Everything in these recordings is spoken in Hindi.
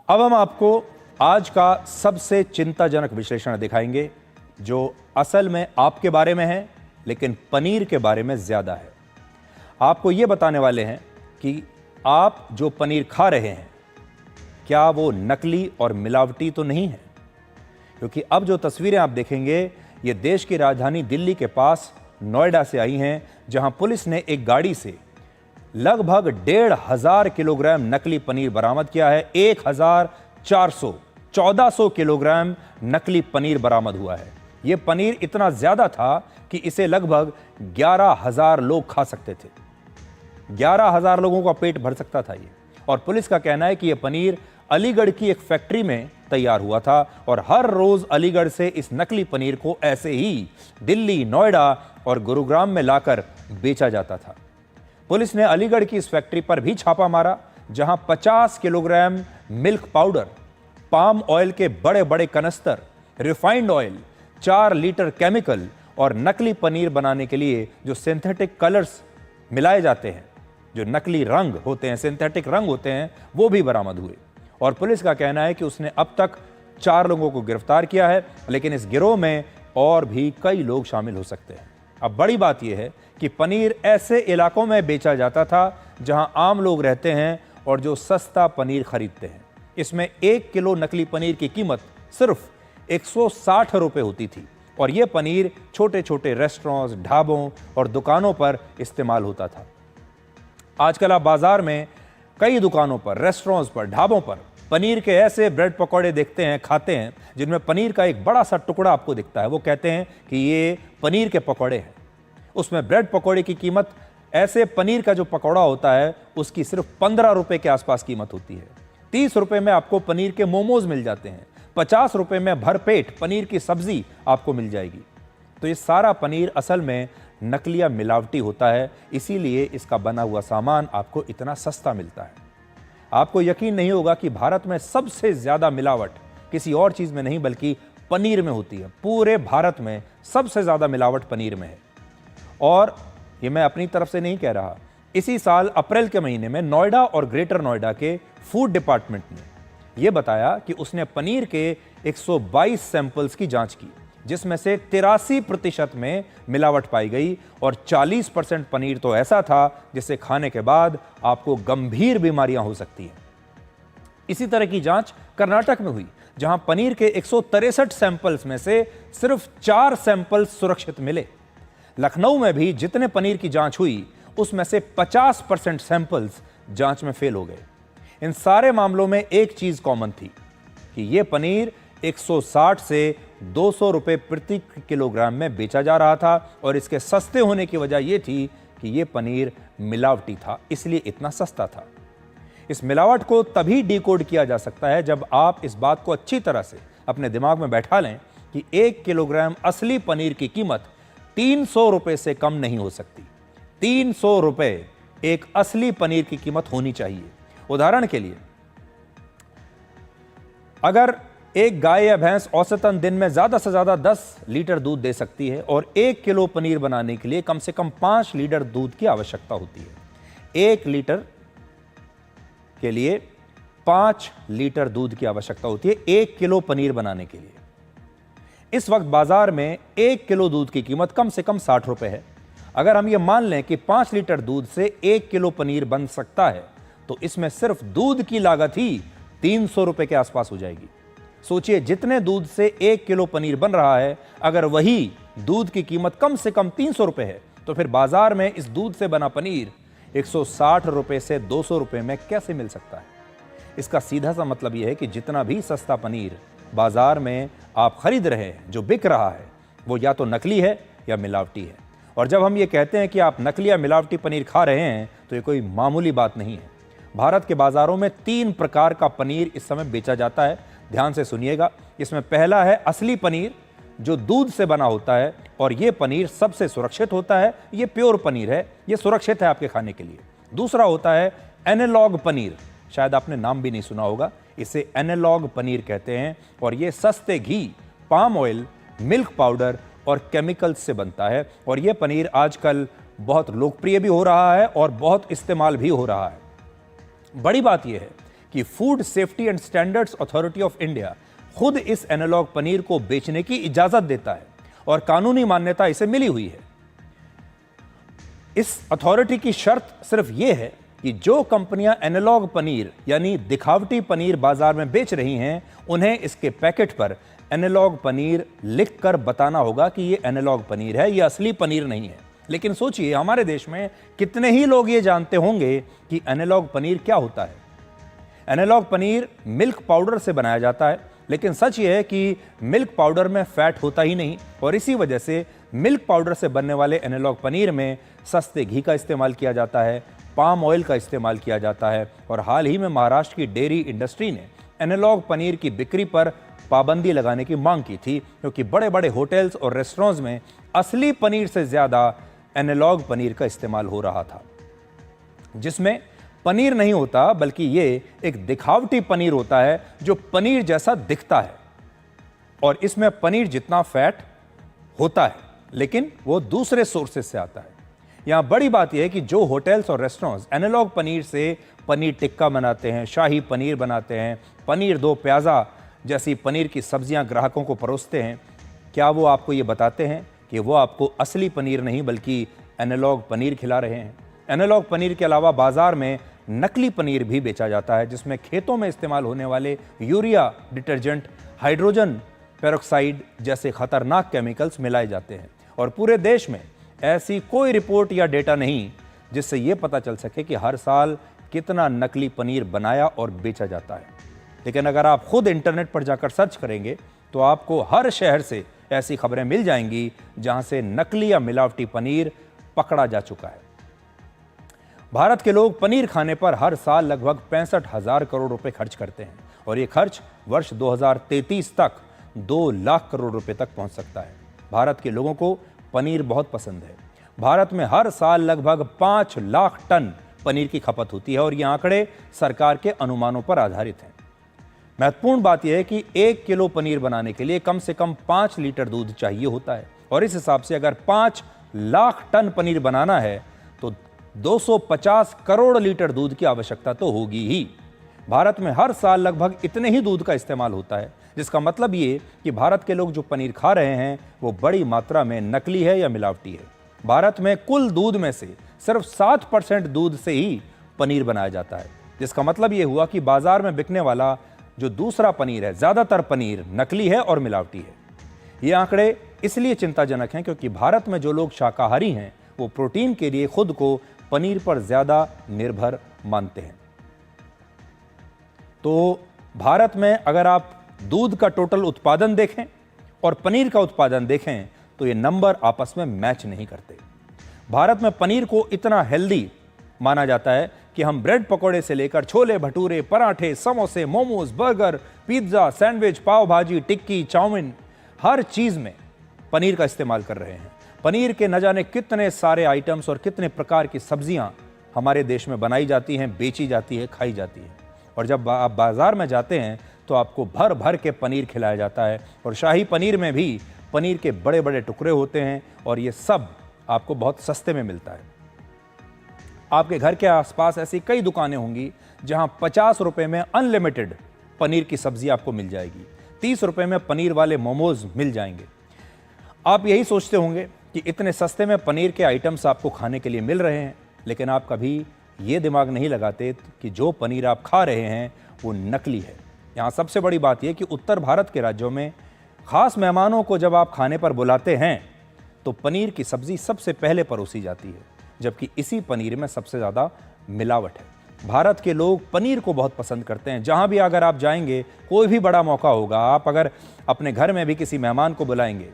अब हम आपको आज का सबसे चिंताजनक विश्लेषण दिखाएंगे जो असल में आपके बारे में है लेकिन पनीर के बारे में ज्यादा है। आपको यह बताने वाले हैं कि आप जो पनीर खा रहे हैं क्या वो नकली और मिलावटी तो नहीं है, क्योंकि अब जो तस्वीरें आप देखेंगे ये देश की राजधानी दिल्ली के पास नोएडा से आई हैं, जहां पुलिस ने एक गाड़ी से लगभग 1,500 किलोग्राम नकली पनीर बरामद किया है। 1,400 किलोग्राम नकली पनीर बरामद हुआ है। यह पनीर इतना ज्यादा था कि इसे लगभग 11,000 लोग खा सकते थे। 11,000 लोगों का पेट भर सकता था ये। और पुलिस का कहना है कि यह पनीर अलीगढ़ की एक फैक्ट्री में तैयार हुआ था और हर रोज अलीगढ़ से इस नकली पनीर को ऐसे ही दिल्ली, नोएडा और गुरुग्राम में लाकर बेचा जाता था। पुलिस ने अलीगढ़ की इस फैक्ट्री पर भी छापा मारा, जहां 50 kilogram milk powder, palm oil के बड़े बड़े कनस्तर, रिफाइंड ऑयल, 4 लीटर केमिकल और नकली पनीर बनाने के लिए जो सिंथेटिक कलर्स मिलाए जाते हैं, जो नकली रंग होते हैं, सिंथेटिक रंग होते हैं, वो भी बरामद हुए। और पुलिस का कहना है कि उसने अब तक 4 लोगों को गिरफ्तार किया है, लेकिन इस गिरोह में और भी कई लोग शामिल हो सकते हैं। अब बड़ी बात यह है कि पनीर ऐसे इलाकों में बेचा जाता था जहां आम लोग रहते हैं और जो सस्ता पनीर खरीदते हैं। इसमें 1 किलो नकली पनीर की कीमत सिर्फ 160 रुपये होती थी और यह पनीर छोटे छोटे रेस्टोरेंट्स, ढाबों और दुकानों पर इस्तेमाल होता था। आजकल आप बाजार में कई दुकानों पर, रेस्टोरेंट्स पर, ढाबों पर पनीर के ऐसे ब्रेड पकौड़े देखते हैं, खाते हैं, जिनमें पनीर का एक बड़ा सा टुकड़ा आपको दिखता है। वो कहते हैं कि ये पनीर के पकौड़े हैं। उसमें ब्रेड पकौड़े की कीमत, ऐसे पनीर का जो पकौड़ा होता है उसकी सिर्फ 15 रुपए के आसपास कीमत होती है। 30 रुपए में आपको पनीर के मोमोज मिल जाते हैं। 50 रुपए में भरपेट पनीर की सब्जी आपको मिल जाएगी। तो ये सारा पनीर असल में नकली या मिलावटी होता है, इसीलिए इसका बना हुआ सामान आपको इतना सस्ता मिलता है। आपको यकीन नहीं होगा कि भारत में सबसे ज्यादा मिलावट किसी और चीज में नहीं बल्कि पनीर में होती है। पूरे भारत में सबसे ज्यादा मिलावट पनीर में है। और ये मैं अपनी तरफ से नहीं कह रहा, इसी साल अप्रैल के महीने में नोएडा और ग्रेटर नोएडा के फूड डिपार्टमेंट ने यह बताया कि उसने पनीर के 122 सैंपल्स की जांच की, जिसमें से 83% में मिलावट पाई गई और 40% पनीर तो ऐसा था जिसे खाने के बाद आपको गंभीर बीमारियां हो सकती हैं। इसी तरह की जांच कर्नाटक में हुई, जहां पनीर के 163 सैंपल्स में से सिर्फ 4 सैंपल्स सुरक्षित मिले। लखनऊ में भी जितने पनीर की जांच हुई उसमें से 50% सैंपल्स जांच में फेल हो गए। इन सारे मामलों में एक चीज कॉमन थी कि यह पनीर 160 से 200 रुपए प्रति किलोग्राम में बेचा जा रहा था और इसके सस्ते होने की वजह यह थी कि यह पनीर मिलावटी था, इसलिए इतना सस्ता था। इस मिलावट को तभी डिकोड किया जा सकता है जब आप इस बात को अच्छी तरह से अपने दिमाग में बैठा लें कि 1 किलोग्राम असली पनीर की कीमत 300 रुपए से कम नहीं हो सकती। 300 रुपए एक असली पनीर की कीमत होनी चाहिए। उदाहरण के लिए, अगर एक गाय या भैंस औसतन दिन में ज्यादा से ज्यादा 10 लीटर दूध दे सकती है और 1 किलो पनीर बनाने के लिए कम से कम 5 लीटर दूध की आवश्यकता होती है। 1 लीटर के लिए 5 लीटर दूध की आवश्यकता होती है 1 किलो पनीर बनाने के लिए। इस वक्त बाजार में 1 किलो दूध की कीमत कम से कम 60 रुपए है। अगर हम ये मान लें कि 5 लीटर दूध से 1 किलो पनीर बन सकता है तो इसमें सिर्फ दूध की लागत ही 300 रुपए के आसपास हो जाएगी। सोचिए, जितने दूध से 1 किलो पनीर बन रहा है, अगर वही दूध की कीमत कम से कम 300 रुपए है तो फिर बाजार में इस दूध से बना पनीर 160 रुपए से 200 रुपए में कैसे मिल सकता है। इसका सीधा सा मतलब यह है कि जितना भी सस्ता पनीर बाजार में आप खरीद रहे हैं, जो बिक रहा है, वो या तो नकली है या मिलावटी है। और जब हम ये कहते हैं कि आप नकली या मिलावटी पनीर खा रहे हैं तो ये कोई मामूली बात नहीं है। भारत के बाजारों में 3 प्रकार का पनीर इस समय बेचा जाता है। ध्यान से सुनिएगा। इसमें पहला है असली पनीर, जो दूध से बना होता है और यह पनीर सबसे सुरक्षित होता है। यह प्योर पनीर है, यह सुरक्षित है आपके खाने के लिए। दूसरा होता है एनालॉग पनीर, शायद आपने नाम भी नहीं सुना होगा, इसे एनालॉग पनीर कहते हैं और यह सस्ते घी, पाम ऑयल, मिल्क पाउडर और केमिकल्स से बनता है। और यह पनीर आजकल बहुत लोकप्रिय भी हो रहा है और बहुत इस्तेमाल भी हो रहा है। बड़ी बात यह है कि food safety and standards authority of India खुद इस एनालॉग पनीर को बेचने की इजाजत देता है और कानूनी मान्यता इसे मिली हुई है। इस अथॉरिटी की शर्त सिर्फ यह है कि जो कंपनियां एनालॉग पनीर यानी दिखावटी पनीर बाजार में बेच रही हैं, उन्हें इसके पैकेट पर एनालॉग पनीर लिखकर बताना होगा कि यह एनालॉग पनीर है, यह असली पनीर नहीं है। लेकिन सोचिए, हमारे देश में कितने ही लोग ये जानते होंगे कि एनालॉग पनीर क्या होता है। एनालॉग पनीर मिल्क पाउडर से बनाया जाता है, लेकिन सच ये है कि मिल्क पाउडर में फैट होता ही नहीं और इसी वजह से मिल्क पाउडर से बनने वाले एनालॉग पनीर में सस्ते घी का इस्तेमाल किया जाता है, पाम ऑयल का इस्तेमाल किया जाता है। और हाल ही में महाराष्ट्र की डेयरी इंडस्ट्री ने एनालॉग पनीर की बिक्री पर पाबंदी लगाने की मांग की थी, क्योंकि बड़े बड़े होटल्स और रेस्टोरेंट्स में असली पनीर से ज़्यादा एनालॉग पनीर का इस्तेमाल हो रहा था, जिसमें पनीर नहीं होता बल्कि ये एक दिखावटी पनीर होता है जो पनीर जैसा दिखता है और इसमें पनीर जितना फैट होता है, लेकिन वो दूसरे सोर्सेस से आता है। यहां बड़ी बात यह है कि जो होटल्स और रेस्टोरेंट्स एनालॉग पनीर से पनीर टिक्का बनाते हैं, शाही पनीर बनाते हैं, पनीर दो प्याज़ा जैसी पनीर की सब्जियां ग्राहकों को परोसते हैं, क्या वो आपको ये बताते हैं कि वो आपको असली पनीर नहीं बल्कि एनालॉग पनीर खिला रहे हैं? एनालॉग पनीर के अलावा बाजार में नकली पनीर भी बेचा जाता है, जिसमें खेतों में इस्तेमाल होने वाले यूरिया डिटर्जेंट, हाइड्रोजन पेरोक्साइड जैसे खतरनाक केमिकल्स मिलाए जाते हैं। और पूरे देश में ऐसी कोई रिपोर्ट या डेटा नहीं जिससे ये पता चल सके कि हर साल कितना नकली पनीर बनाया और बेचा जाता है। लेकिन अगर आप खुद इंटरनेट पर जाकर सर्च करेंगे तो आपको हर शहर से ऐसी खबरें मिल जाएंगी जहां से नकली या मिलावटी पनीर पकड़ा जा चुका है। भारत के लोग पनीर खाने पर हर साल लगभग 65,000 करोड़ रुपए खर्च करते हैं और ये खर्च वर्ष 2033 तक 2 लाख करोड़ रुपए तक पहुंच सकता है। भारत के लोगों को पनीर बहुत पसंद है। भारत में हर साल लगभग 5 लाख टन पनीर की खपत होती है और ये आंकड़े सरकार के अनुमानों पर आधारित हैं। महत्वपूर्ण बात यह है कि 1 किलो पनीर बनाने के लिए कम से कम 5 लीटर दूध चाहिए होता है और इस हिसाब से अगर 5 लाख टन पनीर बनाना है तो 250 करोड़ लीटर दूध की आवश्यकता तो होगी ही। भारत में हर साल लगभग इतने ही दूध का इस्तेमाल होता है, जिसका मतलब ये कि भारत के लोग जो पनीर खा रहे हैं वो बड़ी मात्रा में नकली है या मिलावटी है। भारत में कुल दूध में से सिर्फ 7% दूध से ही पनीर बनाया जाता है, जिसका मतलब ये हुआ कि बाजार में बिकने वाला जो दूसरा पनीर है, ज़्यादातर पनीर नकली है और मिलावटी है। ये आंकड़े इसलिए चिंताजनक हैं क्योंकि भारत में जो लोग शाकाहारी हैं वो प्रोटीन के लिए खुद को पनीर पर ज़्यादा निर्भर मानते हैं। तो भारत में अगर आप दूध का टोटल उत्पादन देखें और पनीर का उत्पादन देखें तो ये नंबर आपस में मैच नहीं करते। भारत में पनीर को इतना हेल्दी माना जाता है कि हम ब्रेड पकौड़े से लेकर छोले भटूरे, पराठे, समोसे, मोमोज, बर्गर, पिज्ज़ा, सैंडविच, पाव भाजी, टिक्की, चाउमीन, हर चीज़ में पनीर का इस्तेमाल कर रहे हैं। पनीर के न जाने कितने सारे आइटम्स और कितने प्रकार की सब्जियां हमारे देश में बनाई जाती हैं, बेची जाती है, खाई जाती है। और जब आप बाज़ार में जाते हैं तो आपको भर भर के पनीर खिलाया जाता है और शाही पनीर में भी पनीर के बड़े बड़े टुकड़े होते हैं और ये सब आपको बहुत सस्ते में मिलता है। आपके घर के आसपास ऐसी कई दुकानें होंगी जहां 50 रुपए में अनलिमिटेड पनीर की सब्जी आपको मिल जाएगी, 30 रुपए में पनीर वाले मोमोज मिल जाएंगे। आप यही सोचते होंगे कि इतने सस्ते में पनीर के आइटम्स आपको खाने के लिए मिल रहे हैं, लेकिन आप कभी ये दिमाग नहीं लगाते कि जो पनीर आप खा रहे हैं वो नकली है। यहाँ सबसे बड़ी बात यह कि उत्तर भारत के राज्यों में खास मेहमानों को जब आप खाने पर बुलाते हैं तो पनीर की सब्जी सबसे पहले परोसी जाती है, जबकि इसी पनीर में सबसे ज़्यादा मिलावट है। भारत के लोग पनीर को बहुत पसंद करते हैं। जहाँ भी अगर आप जाएंगे, कोई भी बड़ा मौका होगा, आप अगर अपने घर में भी किसी मेहमान को बुलाएंगे,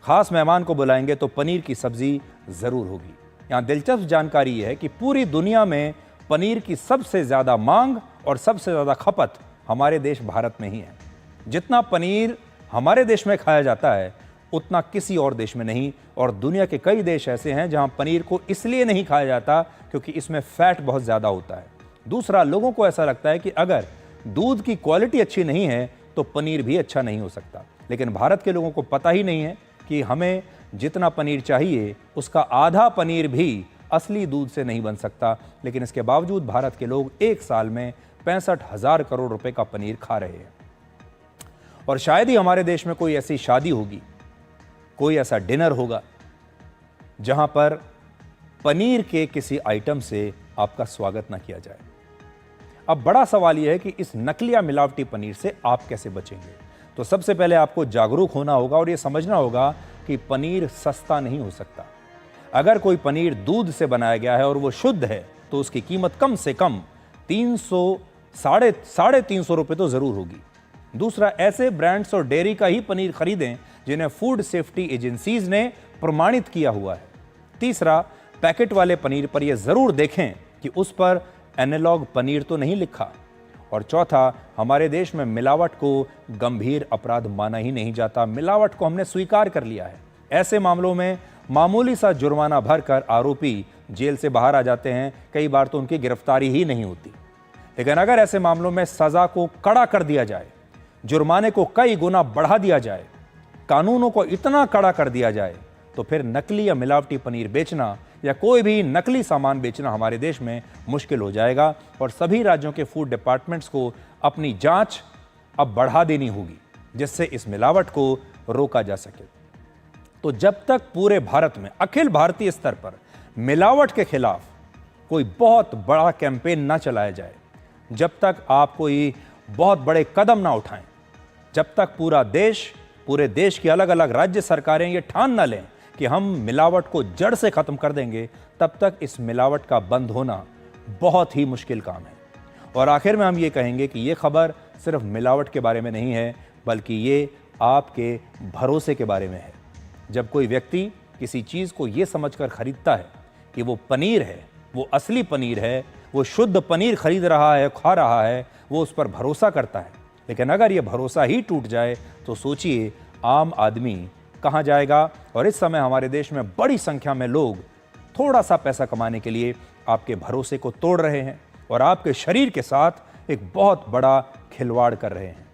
खास मेहमान को बुलाएंगे तो पनीर की सब्जी ज़रूर होगी। यहाँ दिलचस्प जानकारी यह है कि पूरी दुनिया में पनीर की सबसे ज़्यादा मांग और सबसे ज़्यादा खपत हमारे देश भारत में ही है। जितना पनीर हमारे देश में खाया जाता है उतना किसी और देश में नहीं। और दुनिया के कई देश ऐसे हैं जहां पनीर को इसलिए नहीं खाया जाता क्योंकि इसमें फैट बहुत ज़्यादा होता है। दूसरा, लोगों को ऐसा लगता है कि अगर दूध की क्वालिटी अच्छी नहीं है तो पनीर भी अच्छा नहीं हो सकता। लेकिन भारत के लोगों को पता ही नहीं है कि हमें जितना पनीर चाहिए उसका आधा पनीर भी असली दूध से नहीं बन सकता। लेकिन इसके बावजूद भारत के लोग एक साल में 65,000 करोड़ रुपए का पनीर खा रहे हैं। और शायद ही हमारे देश में कोई ऐसी शादी होगी, कोई ऐसा डिनर होगा जहां पर पनीर के किसी आइटम से आपका स्वागत ना किया जाए। अब बड़ा सवाल यह है कि इस नकली या मिलावटी पनीर से आप कैसे बचेंगे। तो सबसे पहले आपको जागरूक होना होगा और यह समझना होगा कि पनीर सस्ता नहीं हो सकता। अगर कोई पनीर दूध से बनाया गया है और वो शुद्ध है तो उसकी कीमत कम से कम 300-350 रुपए तो जरूर होगी। दूसरा, ऐसे ब्रांड्स और डेयरी का ही पनीर खरीदें जिन्हें फूड सेफ्टी एजेंसीज ने प्रमाणित किया हुआ है। तीसरा, पैकेट वाले पनीर पर यह जरूर देखें कि उस पर एनालॉग पनीर तो नहीं लिखा। और चौथा, हमारे देश में मिलावट को गंभीर अपराध माना ही नहीं जाता। मिलावट को हमने स्वीकार कर लिया है। ऐसे मामलों में मामूली सा जुर्माना भरकर आरोपी जेल से बाहर आ जाते हैं। कई बार तो उनकी गिरफ्तारी ही नहीं होती। लेकिन अगर ऐसे मामलों में सजा को कड़ा कर दिया जाए, जुर्माने को कई गुना बढ़ा दिया जाए, कानूनों को इतना कड़ा कर दिया जाए, तो फिर नकली या मिलावटी पनीर बेचना या कोई भी नकली सामान बेचना हमारे देश में मुश्किल हो जाएगा। और सभी राज्यों के फूड डिपार्टमेंट्स को अपनी जांच अब बढ़ा देनी होगी, जिससे इस मिलावट को रोका जा सके। तो जब तक पूरे भारत में अखिल भारतीय स्तर पर मिलावट के खिलाफ कोई बहुत बड़ा कैंपेन ना चलाया जाए, जब तक आप कोई बहुत बड़े कदम ना उठाएं, जब तक पूरे देश की अलग अलग राज्य सरकारें ये ठान ना लें कि हम मिलावट को जड़ से खत्म कर देंगे, तब तक इस मिलावट का बंद होना बहुत ही मुश्किल काम है। और आखिर में हम ये कहेंगे कि ये खबर सिर्फ मिलावट के बारे में नहीं है, बल्कि ये आपके भरोसे के बारे में है। जब कोई व्यक्ति किसी चीज़ को ये समझकर खरीदता है कि वो पनीर है, वो असली पनीर है, वो शुद्ध पनीर खरीद रहा है, खा रहा है, वो उस पर भरोसा करता है। लेकिन अगर ये भरोसा ही टूट जाए तो सोचिए आम आदमी कहाँ जाएगा। और इस समय हमारे देश में बड़ी संख्या में लोग थोड़ा सा पैसा कमाने के लिए आपके भरोसे को तोड़ रहे हैं और आपके शरीर के साथ एक बहुत बड़ा खिलवाड़ कर रहे हैं।